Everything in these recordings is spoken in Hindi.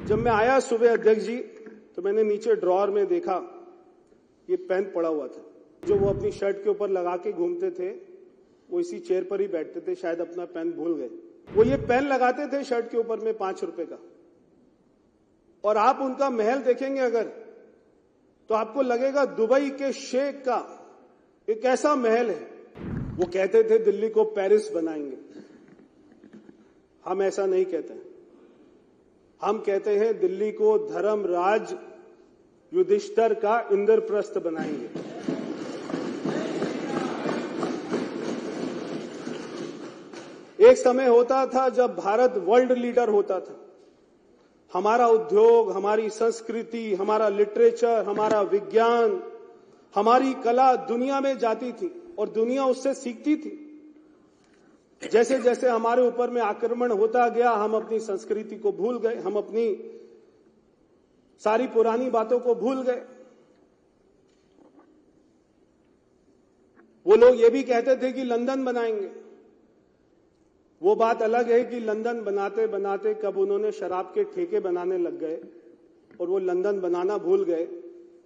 जब मैं आया सुबह अध्यक्ष जी तो मैंने नीचे ड्रॉअर में देखा ये पेन पड़ा हुआ था जो वो अपनी शर्ट के ऊपर लगा के घूमते थे। वो इसी चेयर पर ही बैठते थे, शायद अपना पेन भूल गए। वो ये पेन लगाते थे शर्ट के ऊपर में 5 रुपए का, और आप उनका महल देखेंगे अगर तो आपको लगेगा दुबई के शेख का एक ऐसा महल है। वो कहते थे दिल्ली को पेरिस बनाएंगे। हम ऐसा नहीं कहते, हम कहते हैं दिल्ली को धर्मराज युधिष्ठिर का इंद्रप्रस्थ बनाएंगे। एक समय होता था जब भारत वर्ल्ड लीडर होता था। हमारा उद्योग, हमारी संस्कृति, हमारा लिटरेचर, हमारा विज्ञान, हमारी कला दुनिया में जाती थी और दुनिया उससे सीखती थी। जैसे जैसे हमारे ऊपर में आक्रमण होता गया, हम अपनी संस्कृति को भूल गए, हम अपनी सारी पुरानी बातों को भूल गए। वो लोग ये भी कहते थे कि लंदन बनाएंगे। वो बात अलग है कि लंदन बनाते बनाते कब उन्होंने शराब के ठेके बनाने लग गए और वो लंदन बनाना भूल गए।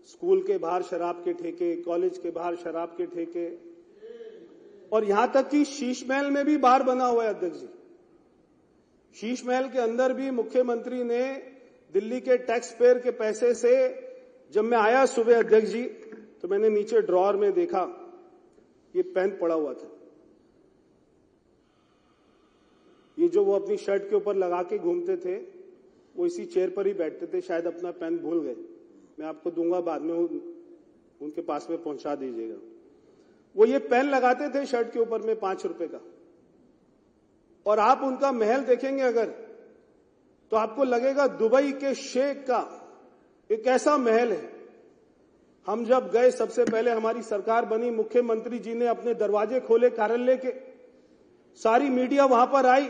स्कूल के बाहर शराब के ठेके, कॉलेज के बाहर शराब के ठेके, और यहां तक कि शीश महल में भी बार बना हुआ है अध्यक्ष जी। शीश महल के अंदर भी मुख्यमंत्री ने दिल्ली के टैक्स पेयर के पैसे से, जब मैं आया सुबह अध्यक्ष जी तो मैंने नीचे ड्रॉअर में देखा ये पेन पड़ा हुआ था। ये जो वो अपनी शर्ट के ऊपर लगा के घूमते थे, वो इसी चेयर पर ही बैठते थे, शायद अपना पेन भूल गए। मैं आपको दूंगा, बाद में उनके पास में पहुंचा दीजिएगा। वो ये पेन लगाते थे शर्ट के ऊपर में 5 रुपए का, और आप उनका महल देखेंगे अगर तो आपको लगेगा दुबई के शेख का एक ऐसा महल है। हम जब गए, सबसे पहले हमारी सरकार बनी, मुख्यमंत्री जी ने अपने दरवाजे खोले कार्यालय के, सारी मीडिया वहां पर आई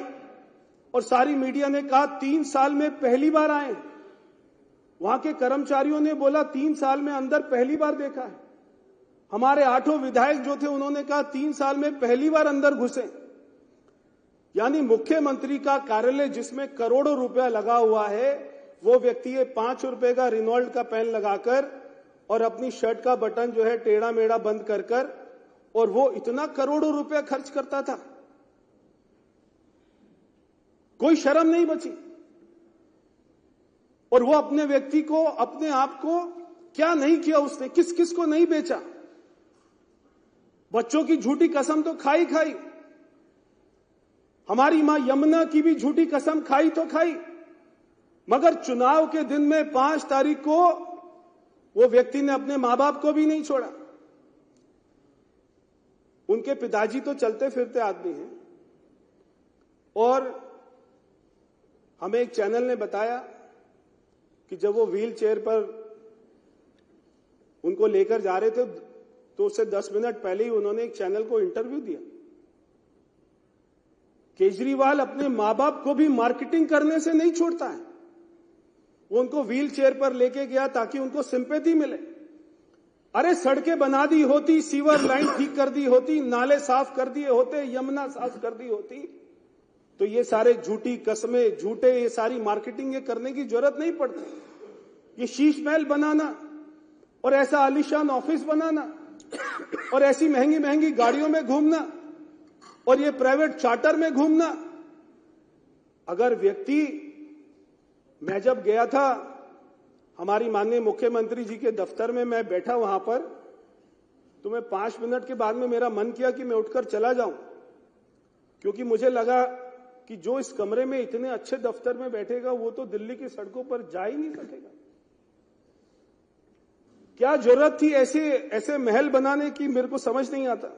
और सारी मीडिया ने कहा 3 साल में पहली बार आए। वहां के कर्मचारियों ने बोला 3 साल में अंदर पहली बार देखा है। हमारे 8 विधायक जो थे उन्होंने कहा 3 साल में पहली बार अंदर घुसे। यानी मुख्यमंत्री का कार्यालय जिसमें करोड़ों रुपया लगा हुआ है, वो व्यक्ति ये 5 रुपए का रिनॉल्ट का पेन लगाकर और अपनी शर्ट का बटन जो है टेढ़ा मेढ़ा बंद कर और वो इतना करोड़ों रुपया खर्च करता था। कोई शर्म नहीं बची। और वो अपने व्यक्ति को, अपने आप को क्या नहीं किया उसने, किस किस को नहीं बेचा। बच्चों की झूठी कसम तो खाई खाई, हमारी मां यमुना की भी झूठी कसम खाई तो खाई, मगर चुनाव के दिन में 5 तारीख को वो व्यक्ति ने अपने मां बाप को भी नहीं छोड़ा। उनके पिताजी तो चलते फिरते आदमी हैं, और हमें एक चैनल ने बताया कि जब वो व्हील चेयर पर उनको लेकर जा रहे थे तो उससे 10 मिनट पहले ही उन्होंने एक चैनल को इंटरव्यू दिया। केजरीवाल अपने मां बाप को भी मार्केटिंग करने से नहीं छोड़ता है। वो उनको व्हील चेयर पर लेके गया ताकि उनको सिंपैथी मिले। अरे सड़कें बना दी होती, सीवर लाइन ठीक कर दी होती, नाले साफ कर दिए होते, यमुना साफ कर दी होती, तो ये सारे झूठी कस्में, झूठे ये सारी मार्केटिंग ये करने की जरूरत नहीं पड़ती। ये शीश महल बनाना और ऐसा आलीशान ऑफिस बनाना और ऐसी महंगी महंगी गाड़ियों में घूमना और ये प्राइवेट चार्टर में घूमना। अगर व्यक्ति, मैं जब गया था हमारी माननीय मुख्यमंत्री जी के दफ्तर में, मैं बैठा वहां पर, तो मैं 5 मिनट के बाद में मेरा मन किया कि मैं उठकर चला जाऊं, क्योंकि मुझे लगा कि जो इस कमरे में इतने अच्छे दफ्तर में बैठेगा वो तो दिल्ली की सड़कों पर जा ही नहीं सकेगा। क्या जरूरत थी ऐसे महल बनाने की, मेरे को समझ नहीं आता।